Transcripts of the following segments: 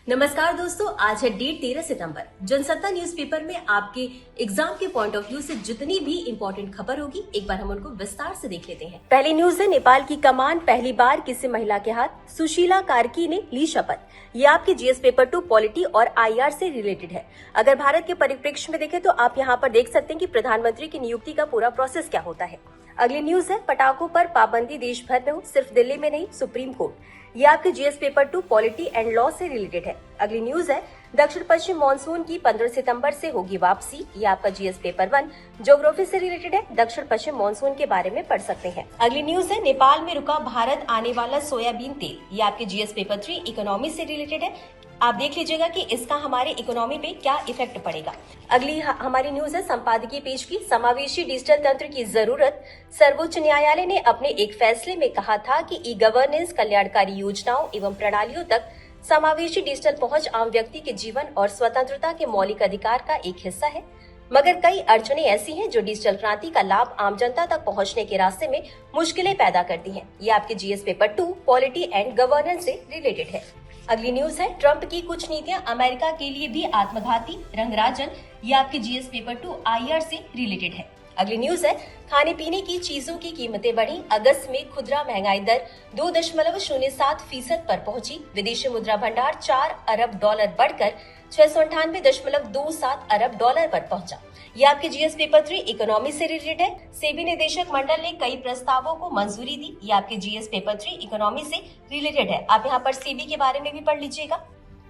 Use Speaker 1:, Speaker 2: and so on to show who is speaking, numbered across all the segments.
Speaker 1: नमस्कार दोस्तों, आज है डेट 13 सितंबर। जनसत्ता न्यूज़पेपर में आपके एग्जाम के पॉइंट ऑफ व्यू से जितनी भी इम्पोर्टेंट खबर होगी, एक बार हम उनको विस्तार से देख लेते हैं। पहली न्यूज है, नेपाल की कमान पहली बार किसी महिला के हाथ, सुशीला कार्की ने ली शपथ। ये आपके जीएस पेपर 2 पॉलिटी और आईआर से रिलेटेड है। अगर भारत के परिप्रेक्ष्य में देखें तो आप यहाँ पर देख सकते हैं कि प्रधानमंत्री की नियुक्ति का पूरा प्रोसेस क्या होता है। अगली न्यूज है, पटाखों पर पाबंदी देश भर में हो, सिर्फ दिल्ली में नहीं, सुप्रीम कोर्ट। ये आपके GS paper 2 polity and law से रिलेटेड है। अगली न्यूज है, दक्षिण पश्चिम मानसून की 15 सितंबर से होगी वापसी। ये आपका जीएस पेपर 1 ज्योग्राफी से रिलेटेड है। दक्षिण पश्चिम मानसून के बारे में पढ़ सकते हैं। अगली न्यूज है, नेपाल में रुका भारत आने वाला सोयाबीन तेल। ये आपके जीएस पेपर 3 इकोनॉमी से रिलेटेड है। आप देख लीजिएगा कि इसका हमारे इकोनॉमी पे क्या इफेक्ट पड़ेगा। अगली हमारी न्यूज है, संपादकीय पेज की, समावेशी डिजिटल तंत्र की जरूरत। सर्वोच्च न्यायालय ने अपने एक फैसले में कहा था कि ई गवर्नेंस कल्याणकारी योजनाओं एवं प्रणालियों तक समावेशी डिजिटल पहुंच आम व्यक्ति के जीवन और स्वतंत्रता के मौलिक अधिकार का एक हिस्सा है, मगर कई अड़चनें ऐसी हैं जो डिजिटल क्रांति का लाभ आम जनता तक पहुंचने के रास्ते में मुश्किलें पैदा करती हैं। ये आपके GS paper 2 polity and governance से रिलेटेड है। अगली न्यूज है, ट्रंप की कुछ नीतियां अमेरिका के लिए भी आत्मघाती, रंगराजन। ये आपके जीएस पेपर 2 आईआर से रिलेटेड है। अगली न्यूज है, खाने पीने की चीजों की कीमतें बढ़ी। अगस्त में खुदरा महंगाई दर 2.07% पर पहुंची। विदेशी मुद्रा भंडार $4 अरब बढ़कर $698.27 अरब पर पहुंचा। ये आपके जीएस पेपर 3 इकोनॉमी से रिलेटेड है। सेबी निदेशक मंडल ने कई प्रस्तावों को मंजूरी दी। ये आपके जीएस पेपर 3 इकोनॉमी से रिलेटेड है। आप यहाँ पर सेबी के बारे में भी पढ़ लीजिएगा।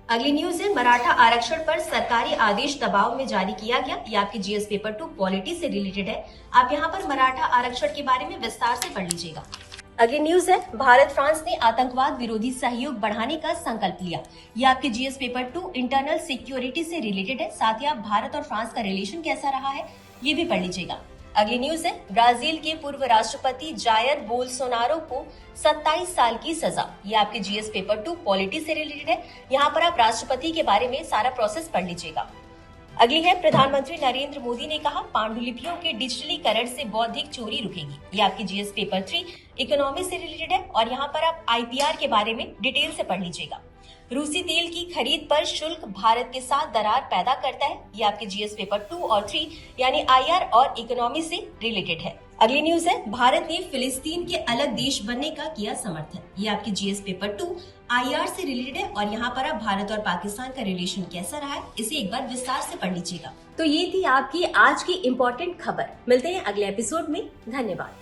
Speaker 1: अगली न्यूज है, मराठा आरक्षण पर सरकारी आदेश दबाव में जारी किया गया। ये आपके जीएस पेपर 2 पॉलिटी से रिलेटेड है। आप यहाँ पर मराठा आरक्षण के बारे में विस्तार से पढ़ लीजिएगा। अगली न्यूज है, भारत फ्रांस ने आतंकवाद विरोधी सहयोग बढ़ाने का संकल्प लिया। ये आपके जीएस पेपर 2 इंटरनल सिक्योरिटी से रिलेटेड है। साथ ही आप भारत और फ्रांस का रिलेशन कैसा रहा है ये भी पढ़ लीजिएगा। अगली न्यूज है, ब्राजील के पूर्व राष्ट्रपति जायर बोल्सोनारो को 27 साल की सजा। ये आपके जीएस पेपर 2 पॉलिटी से रिलेटेड है। यहाँ पर आप राष्ट्रपति के बारे में सारा प्रोसेस पढ़ लीजिएगा। अगली है, प्रधानमंत्री नरेंद्र मोदी ने कहा पांडुलिपियों के डिजिटलीकरण से बौद्धिक चोरी रुकेगी। ये आपकी जीएस पेपर 3 इकोनॉमी से रिलेटेड है और यहाँ पर आप आईपीआर के बारे में डिटेल से पढ़ लीजिएगा। रूसी तेल की खरीद पर शुल्क भारत के साथ दरार पैदा करता है। ये आपके जीएस पेपर 2 और 3 यानी आईआर और इकोनॉमी से रिलेटेड है। अगली न्यूज है, भारत ने फिलिस्तीन के अलग देश बनने का किया समर्थन। ये आपके जीएस पेपर 2 आईआर से रिलेटेड है और यहाँ पर आप भारत और पाकिस्तान का रिलेशन कैसा रहा है इसे एक बार विस्तार से पढ़ लीजिएगा। तो ये थी आपकी आज की इम्पोर्टेंट खबर। मिलते हैं अगले एपिसोड में। धन्यवाद।